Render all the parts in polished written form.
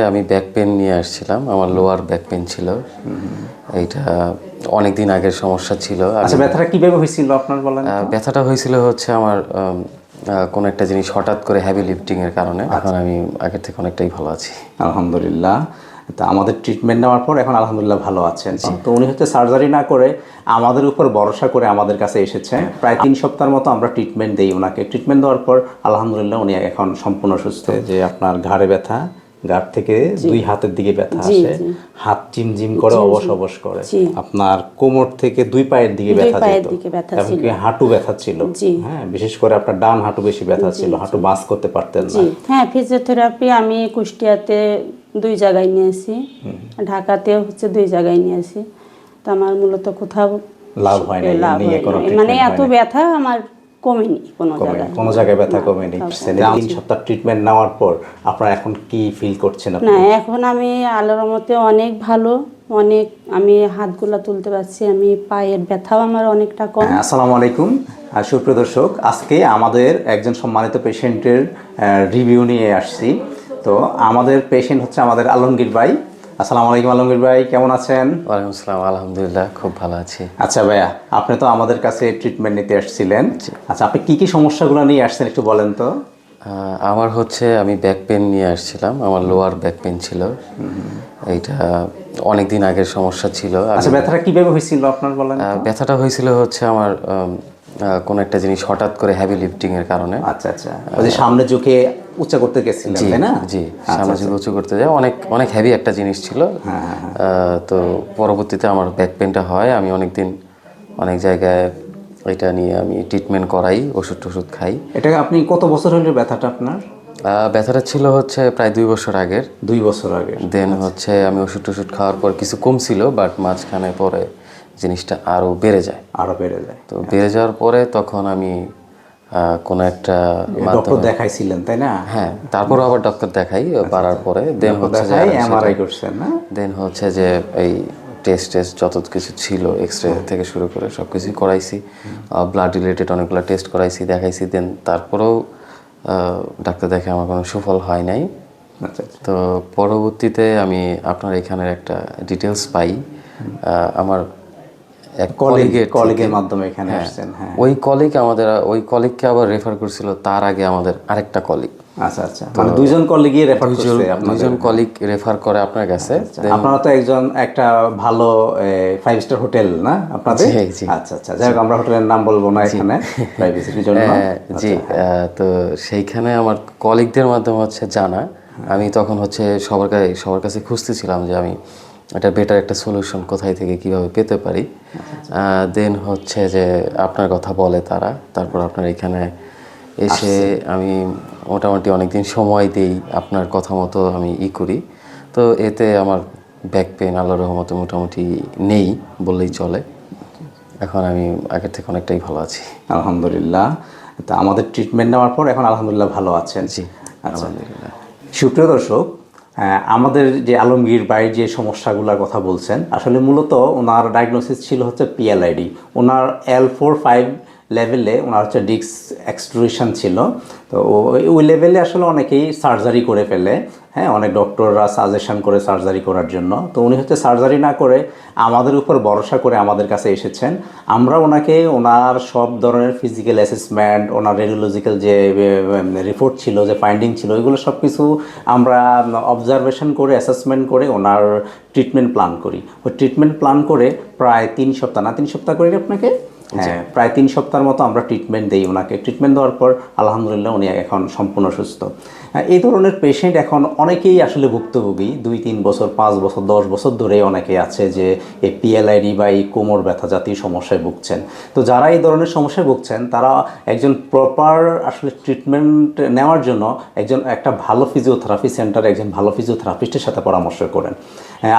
আমি back pain নিয়ে আসছিলাম, আমার লোয়ার ব্যাক পেন ছিল। এইটা অনেক দিন আগের সমস্যা ছিল। আচ্ছা, ব্যথাটা কিভাবে হয়েছিল আপনার বলেন তো? ব্যথাটা হয়েছিল হচ্ছে আমার কোনো একটা জিনিস হঠাৎ করে হেভি লিফটিংয়ের কারণে। এখন আমি আগের থেকে অনেকটাই ভালো আছি, আলহামদুলিল্লাহ। তা আমাদের ট্রিটমেন্ট নেওয়ার পর এখন আলহামদুলিল্লাহ ভালো আছেন। তো উনি হচ্ছে সার্জারি না করে আমাদের উপর ভরসা করে আমাদের কাছে এসেছে। প্রায় 3 সপ্তাহের মতো আমরা ট্রিটমেন্ট দিই ওনাকে। ট্রিটমেন্ট দেওয়ার পর আলহামদুলিল্লাহ উনি এখন সম্পূর্ণ সুস্থ। যে আপনার ঘাড়ে ব্যথা, ঘাড় থেকে 2 হাতের দিকে ব্যথা আসে, হাত ঝিমঝিম করে, অবশ অবশ করে। আপনার কোমর থেকে 2 পায়ের দিকে ব্যথা যেত, এমনকি হাঁটু ব্যথা ছিল। হ্যাঁ, বিশেষ করে আপনার ডান হাঁটু বেশি ব্যথা ছিল, হাঁটু বাঁক করতে পারতেন না। হ্যাঁ, ফিজিওথেরাপি আমি কুষ্টিয়াতে 2 জায়গায় নিয়েছি, ঢাকাতেও হচ্ছে 2 জায়গায় নিয়েছি। তো আমার মূলত কোথাও লাভ হয় না, মানে এত ব্যথা আমার কমেনি কোনো জায়গায় ব্যথা কমেনি। 3 সপ্তাহ ট্রিটমেন্ট নেওয়ার পর আপনারা এখন কি ফিল করছেন? না, এখন আমি আল্লাহর রহমতে অনেক ভালো, অনেক আমি হাতগুলা তুলতে পারছি, আমি পায়ের ব্যথাও আমার অনেকটা কম। আসসালামু আলাইকুম সুপ্রিয় দর্শক, আজকে আমাদের একজন সম্মানিত পেশেন্টের রিভিউ নিয়ে আসছি। তো আমাদের পেশেন্ট হচ্ছে আমাদের আলমগীর ভাই। আসসালামু আলাইকুম আলমগীর ভাই, কেমন আছেন? ওয়ালাইকুম আসসালাম, আলহামদুলিল্লাহ খুব ভালো আছি। আচ্ছা ভাইয়া, আপনি তো আমাদের কাছে ট্রিটমেন্ট নিতে আসছিলেন। আচ্ছা, আপনি কি কি সমস্যাগুলো নিয়ে আসছেন একটু বলেন তো? আমার হচ্ছে আমি ব্যাক পেন নিয়ে আসছিলাম, আমার লোয়ার ব্যাক পেন ছিল। এইটা অনেক দিন আগের সমস্যা ছিল। আচ্ছা, ব্যথাটা কিভাবে হয়েছিল আপনার বলেন? ব্যথাটা হয়েছিল হচ্ছে আমার কোনো একটা জিনিস হঠাৎ করে হেভি লিফটিংয়ের কারণে। আচ্ছা আচ্ছা, ওই যে সামনে ঝুঁকে উঁচা করতে গেছিলেন তাই না? জি, সামনে ঝুঁকে উঁচু করতে যায়, অনেক অনেক হেভি একটা জিনিস ছিল। তো পরবর্তীতে আমার ব্যাক পেনটা হয়, আমি অনেক জায়গায় এটা নিয়ে আমি ট্রিটমেন্ট করাই, ওষুধ খাই। এটা আপনি কত বছর হলো ব্যথাটা আপনার? ব্যথাটা ছিল হচ্ছে প্রায় 2 বছর আগের। 2 বছর আগে। দেন হচ্ছে আমি ওষুধ খাওয়ার পর কিছু কমছিল, বাট মাঝখানে পরে জিনিসটা আরও বেড়ে যায়। তো বেড়ে যাওয়ার পরে তখন আমি কোনো একটা ডক্টর দেখাইছিলেন তাই না? হ্যাঁ, তারপর আবার ডক্টর দেখাই, বাড়ার পরে দেন হচ্ছে যে এমআরআই করছেন না? দেন হচ্ছে যে এই টেস্ট যত কিছু ছিল, এক্সরে থেকে শুরু করে সব কিছুই করাইছি, ব্লাড রিলেটেড অনেকগুলো টেস্ট করাইছি, দেখাইছি। দেন তারপরেও ডাক্তার দেখে আমার কোনো সুফল হয় নাই। তো পরবর্তীতে আমি আপনার এখানের একটা ডিটেলস পাই, আমার এক কলিগের মাধ্যমে এখানে আসছেন। হ্যাঁ, ওই কলিগকে আবার রেফার করছিল তার আগে আমাদের আরেকটা কলিগ। আচ্ছা আচ্ছা, মানে দুইজন কলিগই রেফার করছে আপনাদের? দুইজন কলিগ রেফার করে আপনার কাছে। আপনারা তো একটা ভালো 5 স্টার হোটেল না আপনাদের? আচ্ছা আচ্ছা, যাই হোক, আমরা হোটেলের নাম বলবো না এখানে প্রাইভেসির জন্য। জি, তো সেইখানে আমার কলিগদের মাধ্যমে হচ্ছে জানা, আমি তখন হচ্ছে সবার কাছে খুঁজতেছিলাম যে আমি একটা বেটার একটা সলিউশন কোথায় থেকে কিভাবে পেতে পারি। দেন হচ্ছে যে আপনার কথা বলে তারা, তারপর আপনার এখানে এসে আমি মোটামুটি অনেকদিন সময় দিই, আপনার কথা মতো আমি করি। তো এতে আমার ব্যাক পেন আল্লাহর রহমতে মোটামুটি নেই বললেই চলে। এখন আমি আগের থেকে অনেকটাই ভালো আছি, আলহামদুলিল্লাহ। তা আমাদের ট্রিটমেন্ট নেওয়ার পর এখন আলহামদুলিল্লাহ ভালো আছেন? জি, আলহামদুলিল্লাহ। সুপ্রিয় দর্শক, আমাদের যে আলমগীর ভাই যে সমস্যাগুলোর কথা বলছেন, আসলে মূলত ওনার ডায়াগনোসিস ছিল হচ্ছে পিএলআইডি। ওনার L4-5 লেভেলে ওনার হচ্ছে ডিস্ক এক্সট্রুশন ছিল। তো ওই লেভেলে আসলে অনেকেই সার্জারি করে ফেলে। হ্যাঁ, অনেক ডক্টররা সাজেশন করে সার্জারি করার জন্য। তো উনি হচ্ছে সার্জারি না করে আমাদের উপর ভরসা করে আমাদের কাছে এসেছেন। আমরা ওনাকে ওনার সব ধরনের ফিজিক্যাল অ্যাসেসমেন্ট, ওনার রেডিওলজিক্যাল যে রিপোর্ট ছিল, যে ফাইন্ডিং ছিল, এগুলো সব কিছু আমরা অবজারভেশন করে, অ্যাসেসমেন্ট করে ওনার ট্রিটমেন্ট প্ল্যান করি। ওই ট্রিটমেন্ট প্ল্যান করে প্রায় 3 সপ্তাহ না 3 সপ্তাহ করি আপনাকে? হ্যাঁ, প্রায় 3 সপ্তাহের মতো আমরা ট্রিটমেন্ট দিই ওনাকে। ট্রিটমেন্ট দেওয়ার পর আলহামদুলিল্লাহ উনি এখন সম্পূর্ণ সুস্থ। এই ধরনের পেশেন্ট এখন অনেকেই আসলে ভুক্তভোগী, 2-3 বছর, 5 বছর, 10 বছর ধরে অনেকে আছে যে এই পিএলআইডি বা এই কোমর ব্যথা জাতীয় সমস্যায় ভুগছেন। তো যারা এই ধরনের সমস্যায় ভুগছেন তারা একজন প্রপার আসলে ট্রিটমেন্ট নেওয়ার জন্য একটা ভালো ফিজিওথেরাপি সেন্টার, একজন ভালো ফিজিওথেরাপিস্টের সাথে পরামর্শ করেন।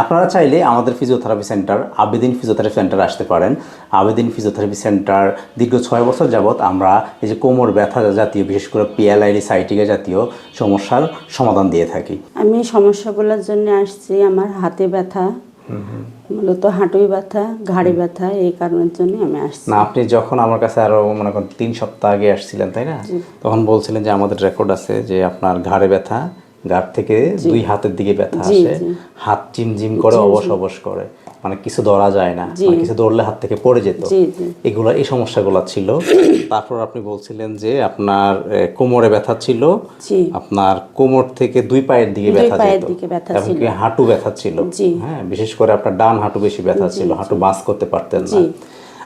আপনারা চাইলে আমাদের physiotherapy centre Abedin physiotherapy centre আসতে পারেন। আবেদিন ফিজিওথেরাপি সেন্টার দীর্ঘ 6 বছর যাবৎ আমরা এই যে কোমর ব্যথা জাতীয়, বিশেষ করে পিএলআইডি, সাইটিকা জাতীয় সমস্যার সমাধান দিয়ে থাকি। আমি সমস্যাগুলোর জন্য আসছি, আমার হাতে ব্যথা, মূলত হাঁটুই ব্যথা, ঘাড়ে ব্যথা, এই কারণের জন্য আমি আসছি। না, আপনি যখন আমার কাছে আরো মনে করেন 3 সপ্তাহ আগে আসছিলেন তাই না, তখন বলছিলেন যে আমাদের রেকর্ড আছে যে আপনার ঘাড়ে ব্যথা, ঘাড় থেকে দুই হাতের দিকে ব্যথা জি, আসে, জি। হাত ঝিমঝিম করে, অবশ অবশ করে, মানে কিছু ধরা যায় না, মানে কিছু ধরলে হাত থেকে পড়ে যেত, জি, জি। এগুলো এই সমস্যাগুলো ছিল। তারপর আপনি বলছিলেন যে আপনার কোমরে ব্যথা ছিল, জি। আপনার কোমর থেকে দুই পায়ের দিকে দুই ব্যথা পায়ের যেত, দিকে ব্যথা এবং ছিল। কি হাঁটু ব্যথা ছিল। জি। হ্যাঁ, বিশেষ করে আপনার ডান হাঁটু বেশি ব্যথা ছিল, হাঁটু বাঁক করতে পারতেন না। জি।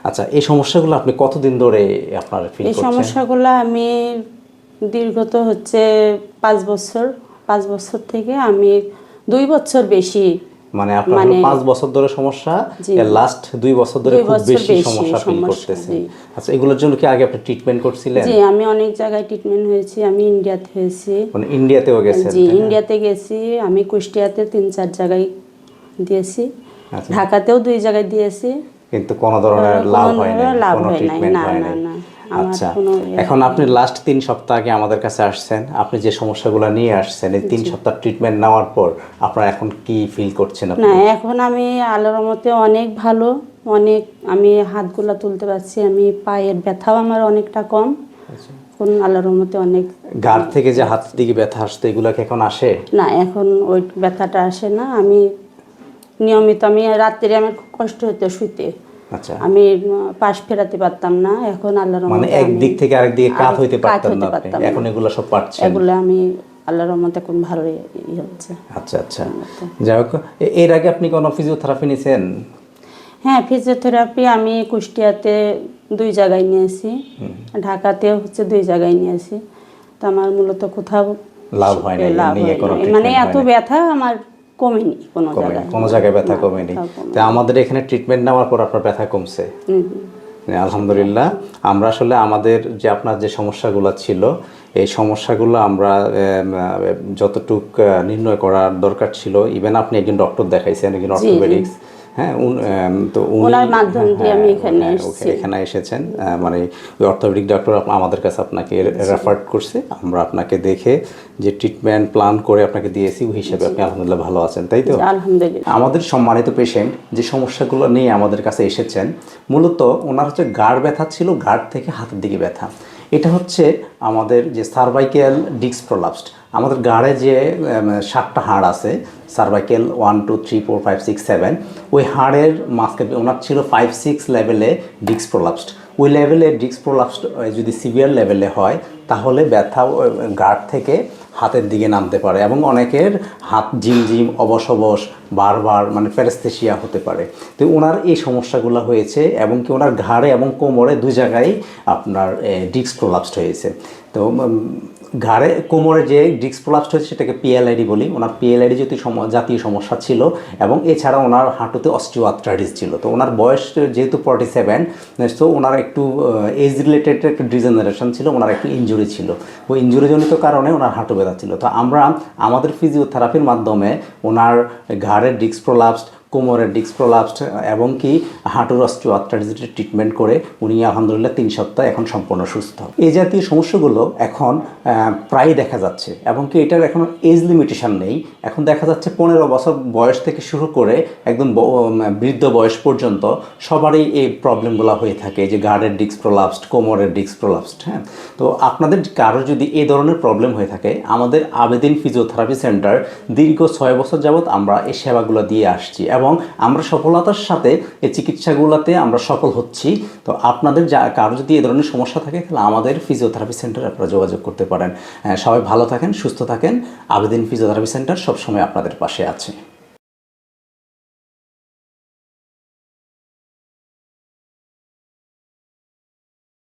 আচ্ছা, এই সমস্যাগুলো আপনি কতদিন ধরে আপনার ফিল এই করছেন? সমস্যাগুলো আমি দীর্ঘত হচ্ছে 5 বছর, 5 বছর থেকে আমি 2 বছর বেশি, মানে আপনার 5 বছর ধরে সমস্যা, জি। এর লাস্ট 2 বছর ধরে 2 খুব বছর বেশি বেশি সমস্যা ফিল সমস্যা, করতেছেন। জি। আচ্ছা, এগুলোর জন্য কি আগে আপনি ট্রিটমেন্ট করছিলেন? জি, আমি অনেক জায়গায় ট্রিটমেন্ট হয়েছি, আমি ইন্ডিয়াতে হয়েছি। মানে ইন্ডিয়াতেও গেছেন? জি, তাই না? ইন্ডিয়াতে গেছি, আমি কুষ্টিয়াতে 3-4 জায়গায় দিয়েছি, আচ্ছা। ঢাকাতেও 2 জায়গায় দিয়েছি। কিন্তু কোনো ধরনের লাভ হয় নাই, লাভ কোনো হয় নাই, ট্রিটমেন্ট না, হয় না, নাই। না, আমার আচ্ছা, কোনো এখন আপনি লাস্ট 3 সপ্তাহ আগে আমাদের কাছে আসছেন, আপনি যে সমস্যাগুলো নিয়ে আসছেন, এই 3 সপ্তাহ ট্রিটমেন্ট নেওয়ার পর আপনার এখন কি ফিল করছেন আপনি? না, এখন আমি আল্লাহর রহমতে অনেক ভালো, অনেক আমি হাতগুলা তুলতে পারছি, আমি পায়ের ব্যথাও আমার অনেকটা কম, এখন আল্লাহর রহমতে অনেক। ঘাড় থেকে যে হাত দিকে ব্যথা আসতো, এগুলো কি এখন আসে? না, এখন ওই ব্যথাটা আসে না, আমি নিয়মিত, আমি রাত্রে আমার খুব কষ্ট হতো শুইতে, আচ্ছা, আমি পাশ ফেরাতে পারতাম না, এখন আল্লাহর মানে রহমতে আমি একদিক থেকে আরেক দিকে কাত হইতে কাত পারতেন হতে না আপনি, পারতাম না। এখন এগুলো সব পারছেন? এগুলো আমি আল্লাহর রহমতে এখন ভালো হচ্ছে। আচ্ছা আচ্ছা, যাই হোক, এর আগে আপনি কোনো ফিজিওথেরাপি নিয়েছেন? হ্যাঁ, ফিজিওথেরাপি আমি কুষ্টিয়াতে 2 জায়গায় নিয়েছি, ঢাকাতেও হচ্ছে 2 জায়গায় নিয়েছি, তো আমার মূলত কোথাও লাভ হয় না, লাভ নিয়ে হয় কোনো নাই। মানে ট্রিটমেন্ট এত হয় না? ব্যথা আমার কমেনি কোনো জায়গায়, কোনো জায়গায় ব্যথা না, কমেনি? কোথাও কমেনি। তা আমাদের এখানে ট্রিটমেন্ট নেওয়ার পর আপনার ব্যথা কমছে? আলহামদুলিল্লাহ। আমরা আসলে আমাদের যে আপনার যে সমস্যাগুলো ছিল, এই সমস্যাগুলো আমরা যতটুক নির্ণয় করার দরকার ছিল, ইভেন আপনি একজন ডক্টর দেখাইছেন, একজন অর্থোপেডিক্স, হ্যাঁ, তো উনি ওনার মাধ্যম দিয়ে আমি এখানে এসেছি। এখানে এসেছেন, মানে ওই অর্থোপেডিক ডক্টর আমাদের কাছে আপনাকে রেফার করছে, আমরা আপনাকে দেখে যে ট্রিটমেন্ট প্ল্যান করে আপনাকে দিয়েছি, ওই হিসাবে আপনি আলহামদুলিল্লাহ ভালো আছেন, তাই তো? আলহামদুলিল্লাহ। আমাদের সম্মানিত পেশেন্ট যে সমস্যাগুলো নিয়ে আমাদের কাছে এসেছেন, মূলত ওনার হচ্ছে ঘাড় ব্যথা ছিল, ঘাড় থেকে হাতের দিকে ব্যথা। এটা হচ্ছে আমাদের যে সার্ভাইকেল ডিস্ক প্রলাপসড, আমাদের ঘাড়ে যে 7টা হাড় আছে, সার্ভাইকেল 1 2 3 4 5 6 7, ওই হাড়ের মাঝখানে ওনার ছিল 5-6 লেভেলে ডিস্ক প্রলাপসড। ওই লেভেলে ডিস্ক প্রলাপসড যদি সিভিয়ার লেভেলে হয়, তাহলে ব্যথা ঘাড় থেকে হাতের দিকে নামতে পারে, এবং অনেকের হাত ঝিমঝিম, অবশ অবশ, বারবার, মানে প্যারাস্থেশিয়া হতে পারে। তো ওনার এই সমস্যাগুলো হয়েছে, এবং কি ওনার ঘাড়ে এবং কোমরে 2 জায়গায় আপনার ডিস্ক প্রলাপসড হয়েছে। তো ঘাড়ে কোমরে যে ডিস্ক প্রলাপসড হয়েছে সেটাকে পিএলআইডি বলি। ওনার পিএলআইডি জাতীয় সমস্যা ছিল, এবং এছাড়া ওনার হাঁটুতে অস্টিওআর্থ্রাইটিস ছিল। তো ওনার বয়স যেহেতু 47, তো ওনার একটু এজ রিলেটেড একটু ডিজেনারেশন ছিল, ওনার একটু ইনজুরি ছিল, ওই ইনজুরিজনিত কারণে ওনার হাঁটু ব্যথা ছিল। তো আমরা আমাদের ফিজিওথেরাপির মাধ্যমে ওনার ঘাড়ের ডিস্ক প্রলাপসড, কোমরের ডিস্ক প্রলাপসড, এবং কি হাঁটুর অস্টিওআর্থ্রাইটিসের ট্রিটমেন্ট করে উনি আলহামদুলিল্লাহ 3 সপ্তাহ এখন সম্পূর্ণ সুস্থ। এই জাতীয় সমস্যাগুলো এখন প্রায় দেখা যাচ্ছে, এবং কি এটার এখন এজ লিমিটেশন নেই। এখন দেখা যাচ্ছে 15 বছর বয়স থেকে শুরু করে একদম বৃদ্ধ বয়স পর্যন্ত সবারই এই প্রবলেমগুলো হয়ে থাকে, যে ঘাড়ের ডিস্ক প্রলাপসড, কোমরের ডিস্ক প্রলাপসড। হ্যাঁ, তো আপনাদের কারো যদি এই ধরনের প্রবলেম হয়ে থাকে, আমাদের আবেদিন ফিজিওথেরাপি সেন্টার দীর্ঘ 6 বছর যাবৎ আমরা এই সেবাগুলো দিয়ে আসছি, এবং আমরা সফলতার সাথে এই চিকিৎসাগুলোতে আমরা সফল হচ্ছি। তো আপনাদের কারো যদি এই ধরনের সমস্যা থাকে, তাহলে আমাদের ফিজিওথেরাপি সেন্টারে আপনারা যোগাযোগ করতে পারেন। সবাই ভালো থাকেন, সুস্থ থাকেন। আবেদিন ফিজিওথেরাপি সেন্টার সবসময় আপনাদের পাশে আছে।